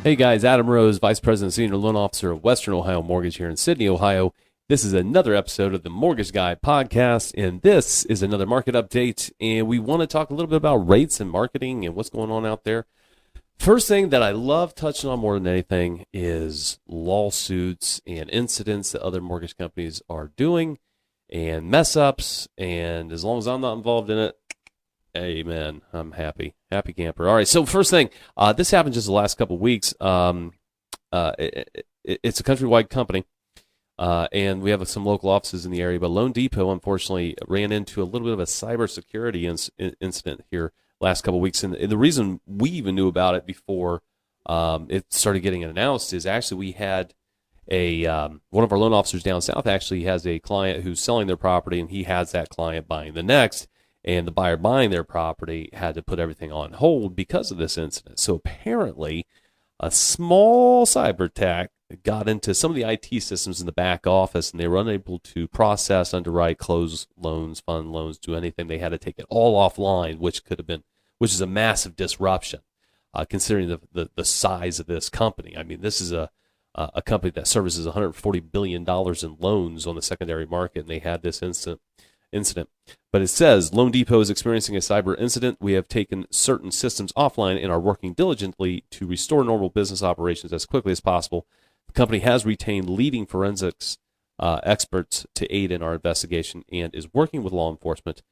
Hey guys, Adam Rose, Vice President, Senior Loan Officer of Western Ohio Mortgage here in Sydney, Ohio. This is another episode of the Mortgage Guy podcast, and this is another market update. And we want to talk a little bit about rates and marketing and what's going on out there. First thing that I love touching on more than anything is lawsuits and incidents that other mortgage companies are doing and mess ups. And as long as I'm not involved in it, amen. I'm happy camper. All right. So first thing, this happened just the last couple of weeks. It's a countrywide company, and we have some local offices in the area. But Loan Depot, unfortunately, ran into a little bit of a cybersecurity incident here last couple of weeks. And the reason we even knew about it before it started getting announced is actually we had one of our loan officers down south actually has a client who's selling their property, and he has that client buying the next. And the buyer buying their property had to put everything on hold because of this incident. So apparently, a small cyber attack got into some of the IT systems in the back office, and they were unable to process, underwrite, close loans, fund loans, do anything. They had to take it all offline, which is a massive disruption, considering the size of this company. I mean, this is a company that services $140 billion in loans on the secondary market, and they had this incident. But it says, Loan Depot is experiencing a cyber incident. We have taken certain systems offline and are working diligently to restore normal business operations as quickly as possible. The company has retained leading forensics experts to aid in our investigation and is working with law enforcement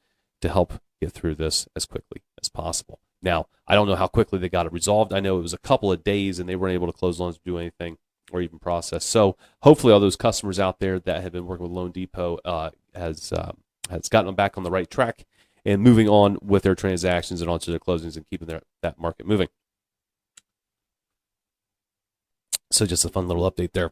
to help get through this as quickly as possible. Now, I don't know how quickly they got it resolved. I know it was a couple of days and they weren't able to close loans or do anything or even process. So hopefully all those customers out there that have been working with Loan Depot has gotten them back on the right track and moving on with their transactions and onto their closings and keeping that market moving. So just a fun little update there.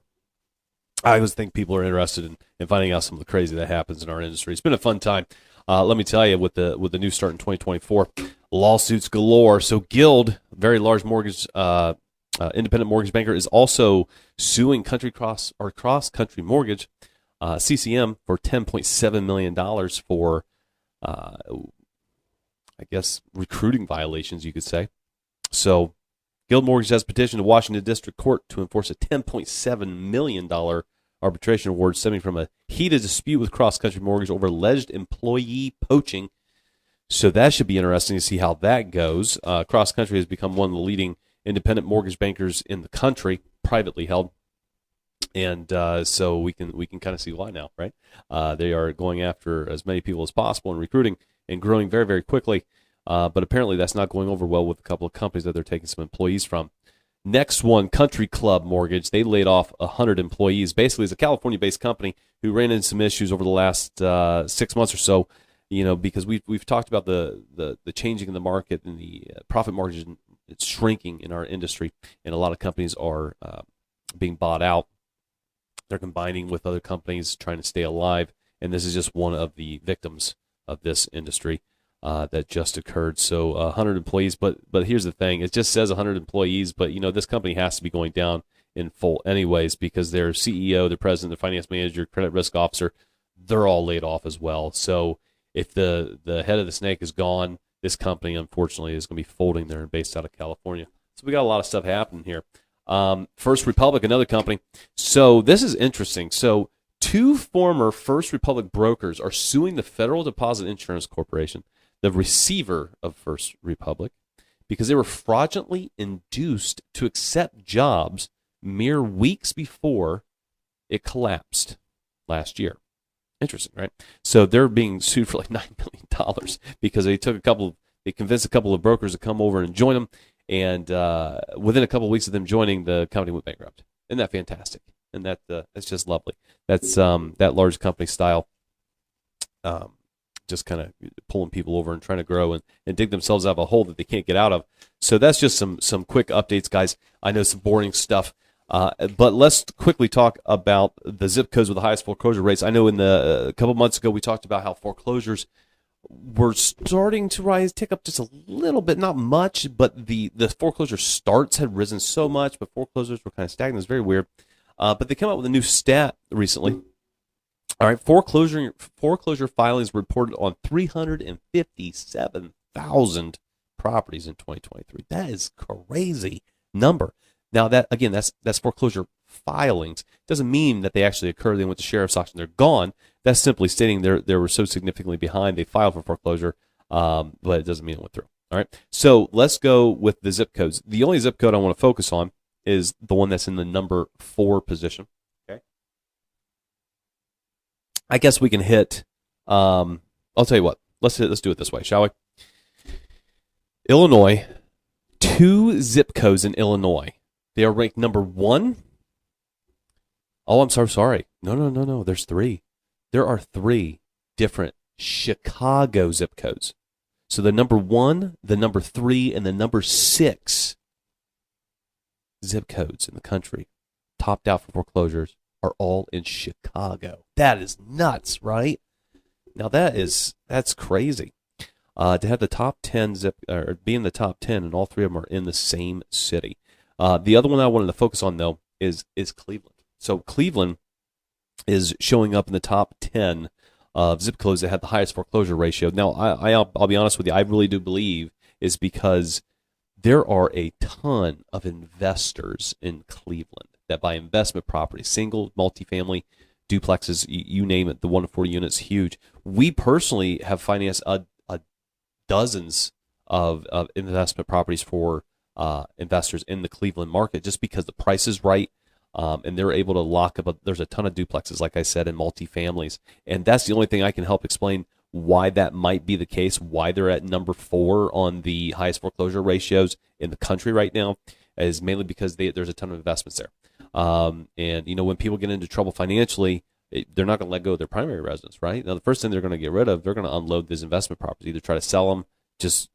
I always think people are interested in finding out some of the crazy that happens in our industry. It's been a fun time. Let me tell you, with the new start in 2024, lawsuits galore. So Guild, very large mortgage independent mortgage banker, is also suing Cross Country Mortgage, CCM, for $10.7 million for, I guess, recruiting violations, you could say. So Guild Mortgage has petitioned the Washington District Court to enforce a $10.7 million arbitration award stemming from a heated dispute with Cross Country Mortgage over alleged employee poaching. So that should be interesting to see how that goes. Cross Country has become one of the leading independent mortgage bankers in the country, privately held. And so we can kind of see why now, right? They are going after as many people as possible and recruiting and growing very, very quickly. But apparently that's not going over well with a couple of companies that they're taking some employees from. Next one, Country Club Mortgage. They laid off 100 employees. Basically, it's a California-based company who ran into some issues over the last 6 months or so. You know, because we've talked about the changing in the market and the profit margin. It's shrinking in our industry, and a lot of companies are being bought out. They're combining with other companies, trying to stay alive, and this is just one of the victims of this industry that just occurred. So 100 employees, but here's the thing. It just says 100 employees, but, you know, this company has to be going down in full anyways because their CEO, their president, their finance manager, credit risk officer, they're all laid off as well. So if the head of the snake is gone, this company, unfortunately, is going to be folding there and based out of California. So we got a lot of stuff happening here. First Republic, another company. So this is interesting. So 2 former First Republic brokers are suing the Federal Deposit Insurance Corporation, the receiver of First Republic, because they were fraudulently induced to accept jobs mere weeks before it collapsed last year. Interesting, right? So they're being sued for like $9 million because they convinced a couple of brokers to come over and join them, and within a couple of weeks of them joining, the company went bankrupt. Isn't that fantastic? And that's just lovely. That's that large company style, just kind of pulling people over and trying to grow and dig themselves out of a hole that they can't get out of. So that's just some quick updates, guys. I know some boring stuff. But let's quickly talk about the zip codes with the highest foreclosure rates. I know a couple months ago we talked about how foreclosures were starting to tick up just a little bit, not much, but the foreclosure starts had risen so much, but foreclosures were kind of stagnant. It's very weird. But they came out with a new stat recently. All right, foreclosure filings reported on 357,000 properties in 2023. That is crazy number. Now that again, that's foreclosure filings. Doesn't mean that they actually occurred. They went to sheriff's auction. They're gone. That's simply stating they were so significantly behind they filed for foreclosure, but it doesn't mean it went through. All right. So let's go with the zip codes. The only zip code I want to focus on is the one that's in the number 4 position. Okay. I guess we can hit. I'll tell you what. Let's do it this way, shall we? Illinois. 2 zip codes in Illinois. They are ranked number 1. Oh, I'm sorry. No. There's 3. There are 3 different Chicago zip codes. So the number 1, the number 3, and the number 6 zip codes in the country, topped out for foreclosures, are all in Chicago. That is nuts, right? Now that's crazy. To have the top 10 or be in the top 10, and all 3 of them are in the same city. The other one I wanted to focus on, though, is Cleveland. So Cleveland is showing up in the top 10 of zip codes that have the highest foreclosure ratio. Now, I'll be honest with you, I really do believe is because there are a ton of investors in Cleveland that buy investment properties, single, multifamily, duplexes, you name it. The 1 to 4 units, huge. We personally have financed dozens of investment properties for investors in the Cleveland market just because the price is right, and they're able to lock up. There's a ton of duplexes, like I said, and multifamilies, and that's the only thing I can help explain why that might be the case, why they're at number 4 on the highest foreclosure ratios in the country right now, is mainly because there's a ton of investments there. And when people get into trouble financially, they're not going to let go of their primary residence, right? Now, the first thing they're going to get rid of, they're going to unload these investment properties, either try to sell them, just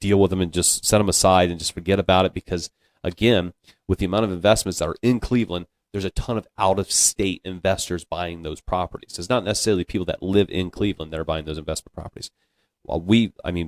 deal with them and just set them aside and just forget about it. Because again, with the amount of investments that are in Cleveland, there's a ton of out-of-state investors buying those properties. So it's not necessarily people that live in Cleveland that are buying those investment properties. Well,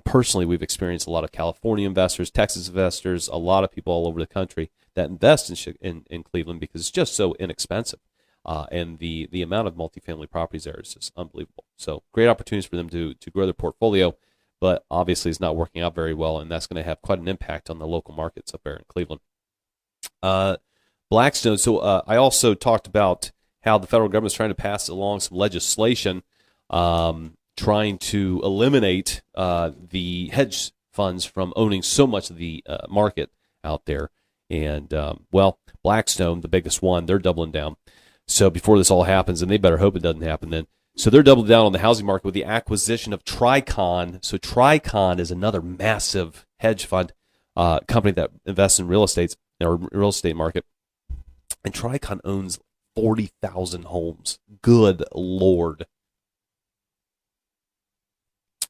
personally, we've experienced a lot of California investors, Texas investors, a lot of people all over the country that invest in Cleveland because it's just so inexpensive. And the amount of multifamily properties there is just unbelievable. So great opportunities for them to grow their portfolio, but obviously it's not working out very well, and that's going to have quite an impact on the local markets up there in Cleveland. Blackstone. So I also talked about how the federal government is trying to pass along some legislation trying to eliminate the hedge funds from owning so much of the market out there. And, Blackstone, the biggest one, they're doubling down. So before this all happens, and they better hope it doesn't happen then, so they're doubling down on the housing market with the acquisition of Tricon. So Tricon is another massive hedge fund company that invests in real estate market. And Tricon owns 40,000 homes. Good Lord.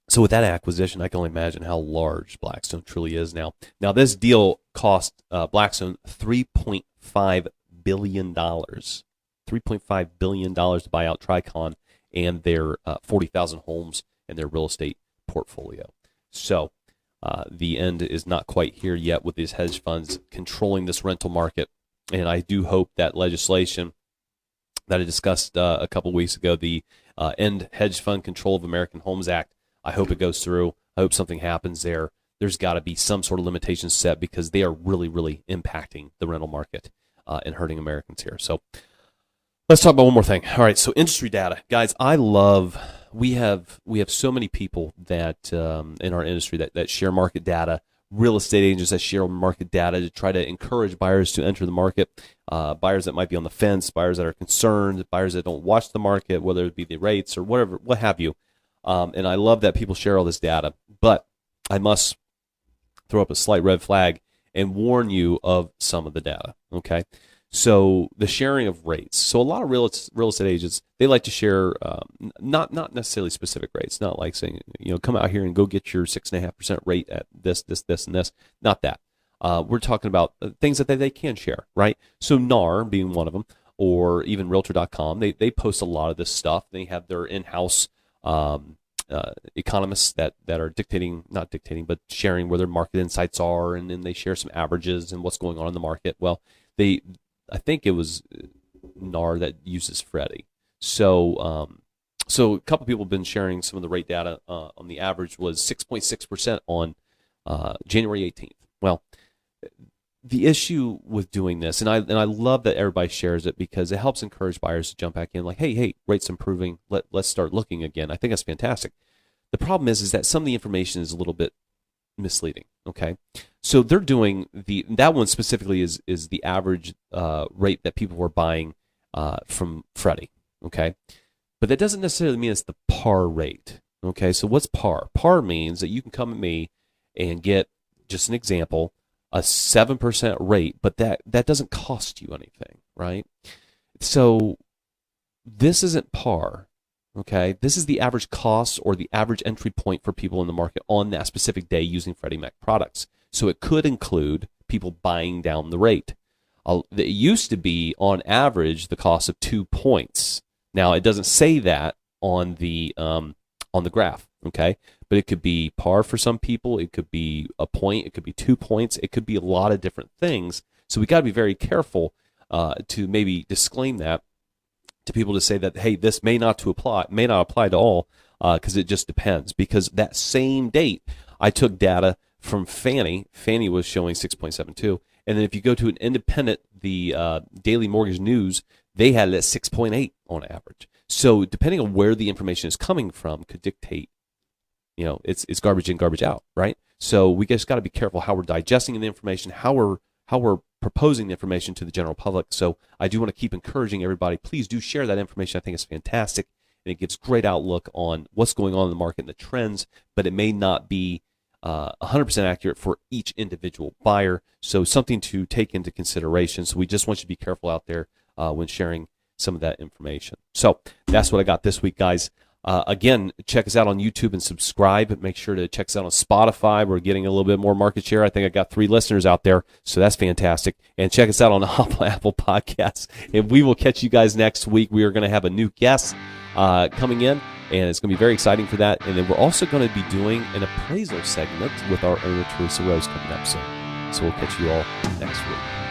So with that acquisition, I can only imagine how large Blackstone truly is now. Now, this deal cost Blackstone $3.5 billion. $3.5 billion to buy out Tricon and their 40,000 homes and their real estate portfolio. So the end is not quite here yet with these hedge funds controlling this rental market. And I do hope that legislation that I discussed a couple weeks ago, the End Hedge Fund Control of American Homes Act, I hope it goes through. I hope something happens there. There's got to be some sort of limitations set because they are really, really impacting the rental market and hurting Americans here. So let's talk about one more thing. All right, so industry data. Guys, we have so many people that in our industry that share market data, real estate agents that share market data to try to encourage buyers to enter the market, buyers that might be on the fence, buyers that are concerned, buyers that don't watch the market, whether it be the rates or whatever, what have you. And I love that people share all this data, but I must throw up a slight red flag and warn you of some of the data, okay? So the sharing of rates. So a lot of real estate agents, they like to share not necessarily specific rates, not like saying, come out here and go get your 6.5% rate at this, and this. Not that. We're talking about things that they can share, right? So NAR being one of them, or even Realtor.com, they post a lot of this stuff. They have their in-house economists that are not dictating, but sharing where their market insights are, and then they share some averages and what's going on in the market. Well, I think it was NAR that uses Freddie. So a couple people have been sharing some of the rate data. On the average was 6.6% on January 18th. Well, the issue with doing this, and I love that everybody shares it because it helps encourage buyers to jump back in. Like, hey, rates improving. Let's start looking again. I think that's fantastic. The problem is that some of the information is a little bit misleading. Okay, so they're doing that one specifically is the average rate that people were buying from Freddie. Okay, but that doesn't necessarily mean it's the par rate. Okay, so what's par? Par means that you can come at me and get, just an example, a 7% rate, but that doesn't cost you anything, right? So this isn't par. Okay, this is the average cost or the average entry point for people in the market on that specific day using Freddie Mac products. So it could include people buying down the rate. It used to be, on average, the cost of 2 points. Now, it doesn't say that on the graph, okay? But it could be par for some people. It could be a point. It could be 2 points. It could be a lot of different things. So we got to be very careful to maybe disclaim that to people, to say that, hey, this may not apply to all, because it just depends. Because that same date, I took data from Fannie. Fannie was showing 6.72, and then if you go to an independent, the Daily Mortgage News, they had it at 6.8 on average. So depending on where the information is coming from could dictate, it's garbage in, garbage out, right? So we just got to be careful how we're digesting the information, how we're proposing the information to the general public. So I do want to keep encouraging everybody, please do share that information. I think it's fantastic, and it gives great outlook on what's going on in the market and the trends, but it may not be 100% accurate for each individual buyer. So something to take into consideration. So we just want you to be careful out there when sharing some of that information. So that's what I got this week, guys. Again, check us out on YouTube and subscribe. Make sure to check us out on Spotify. We're getting a little bit more market share. I think I got 3 listeners out there, so that's fantastic. And check us out on Apple Podcasts. And we will catch you guys next week. We are going to have a new guest coming in, and it's going to be very exciting for that. And then we're also going to be doing an appraisal segment with our owner, Teresa Rose, coming up soon. So we'll catch you all next week.